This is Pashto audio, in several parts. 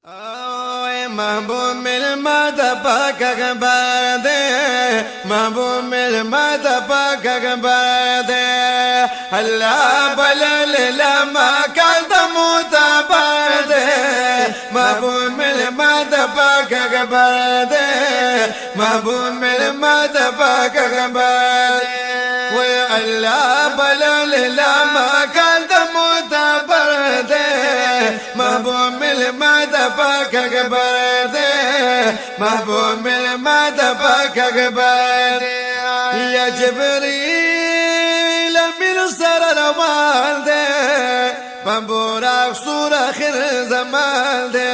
محبوب ملمت پاک اکبر دے محبوب ملمت پاک اکبر دے اللہ بلل لما کل معتبر دے محبوب ملمت پاک اکبر دے محبوب ملمت پاک اکبر دے وی اللہ بلل لما کل معتبر دے محبوب ملمت پاک اکبر دے محبوب ملمت پاک اکبر دے یا جبریل من سر روان دے پمبوراک سور آخر زمان دے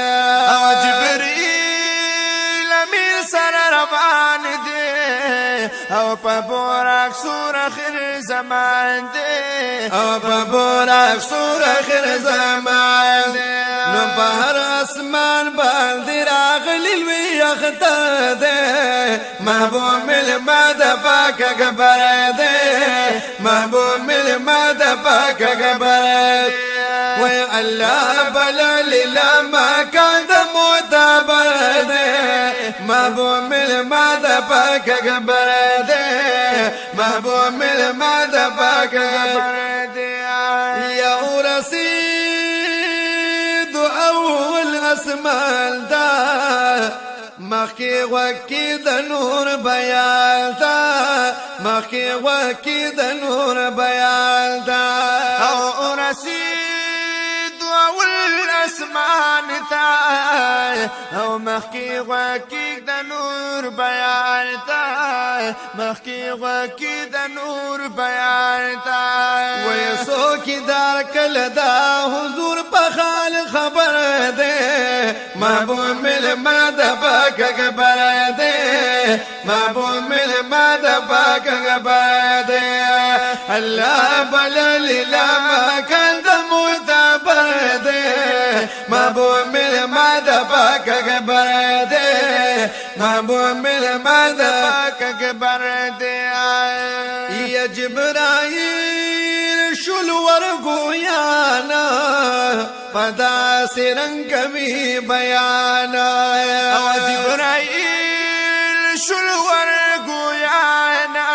جبریل من سر روان دے او پمبوراک سور آخر زمان دے او پمبوراک سور آخر زمان دے نو بہر اسمان باندې راغلی لوی اختر دے محبوب ملمت پاک اکبر دے محبوب ملمت پاک اکبر وی اللہ بلل لما کان معتبر دے محبوب ملمت پاک اکبر دے محبوب ملمت پاک اکبر دے یا رسید اول اسمان دا مخی وکی دا نور بیان دا مخی وکی دا نور بیان دا او رسید اول اسمان دا او مخی وکی دا نور بیان دا مخی وکی دا نور بیان دا ویسو کی دار کل دا حضور پخال خبر دے محبوب ملمت پاک اکبر دے محبوب ملمت پاک اکبر دے اللہ بلل لما کند معتبر دے محبوب ملمت پاک اکبر دے محبوب ملمت پاک اکبر دے یا جبرائیل شلور گویانا پدا سرنگ بھی بیانا جبرائیل شلور گویانا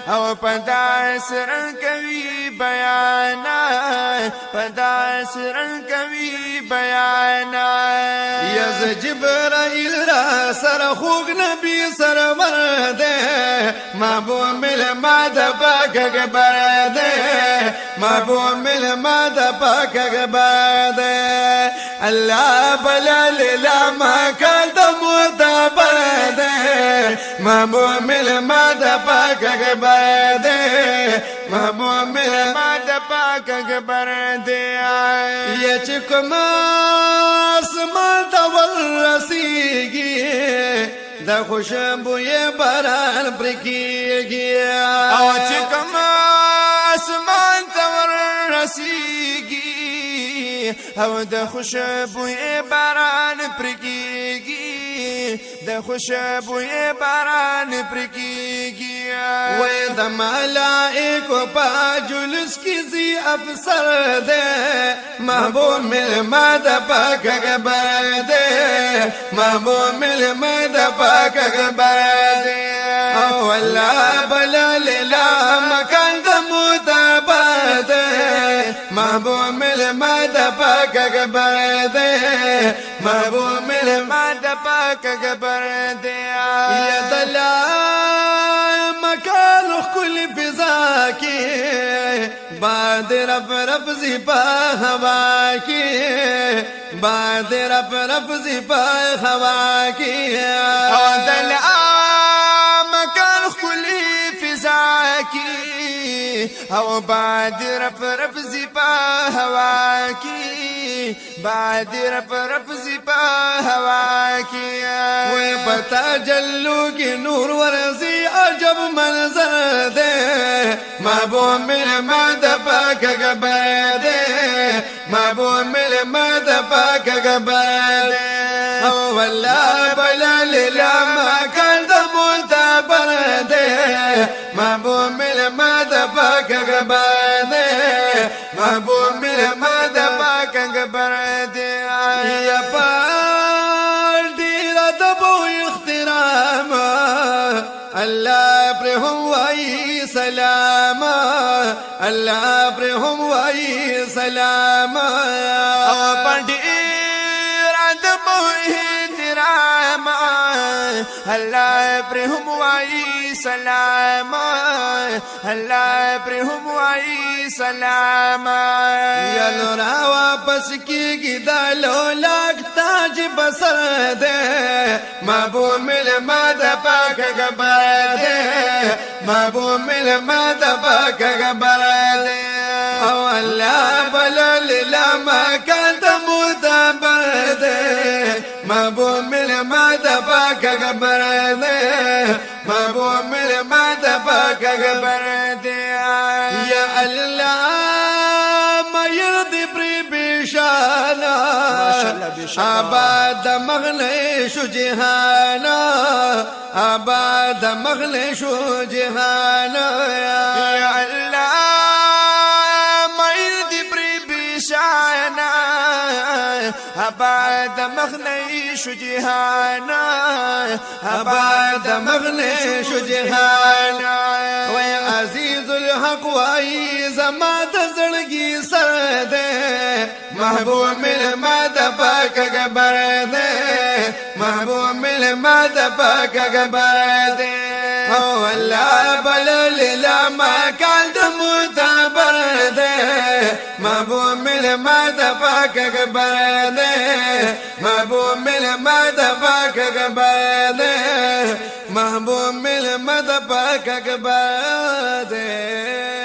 او پدا سرنگ بھی بیانا پدا سرنگ بھی بیانا یز جبرائیل را سر خوگ نبی سرور دے محبوب ملمت پاک اکبر دے محبوب ملمت پاک اکبر دے اللہ بلل لما کل معتبر دے محبوب ملمت پاک اکبر دے محبوب ملمت پاک اکبر دے یہ چکم آسمان تول رسیگی دا خوشبوی باران پرکیگی او چکم آسمان تول رسیگی او دا خوشبوی باران پرکیگی دا خوشبوی باران پرکیگی وی دا ملائکو پا جلس کی زی افسر دے محبوب ملمت پاک اکبر دے محبوب ملمت پاک اکبر دے او اللہ بلل لما کند معتبر دے محبوب ملمت پاک اکبر دے محبوب ملمت پاک اکبر دے یا دلا مکان کل فضا کی باد رف رف زیپا ہوا کی باد رف رف زیپا ہوا کی دلا مکان کل فضا کی او باد رف رف زیپا ہوا کی باد رف رف زیپا ہوا کی وہ پتا جلو کی نور ورزی عجب منظر دے محبوب ملمت پاک اکبر دے محبوب ملمت پاک اکبر دے او اللہ بلل لما کند معتبر دے محبوب ملمت پاک اکبر دے محبوب ملمت پاک اکبر دے الله پرهم وای سلام الله پرهم وای سلام او پډیر ادب احترام الله پرهم وای سلام الله پرهم وای سلام یا نورا واپس کیږي د لولاک تاج بسر دے محبوب مل مد پاک گبر دے محبوب مل مد پاک گبر دے او اللہ بلل لما کانت مدبر دے محبوب مل مد پاک گبر دے محبوب مل مد پاک گبر دے یا اللہ میر دی پری بیشانا آباد مغلے شو جہانا آباد مغلے شو جہانا یا اللہ میر دی پری بیشانا آباد مغلے شو جہانا آباد مغلے شو جہانا وی عزیز الحق وائی زماد زڑگی سر دے محبوب مل مد پاک گبر دے محبوب مل مد پاک گبر دے او اللہ بلل لما کانت متبر دے محبوب مل مد پاک گبر دے محبوب مل مد پاک گبر دے محبوب مل مد پاک گبر دے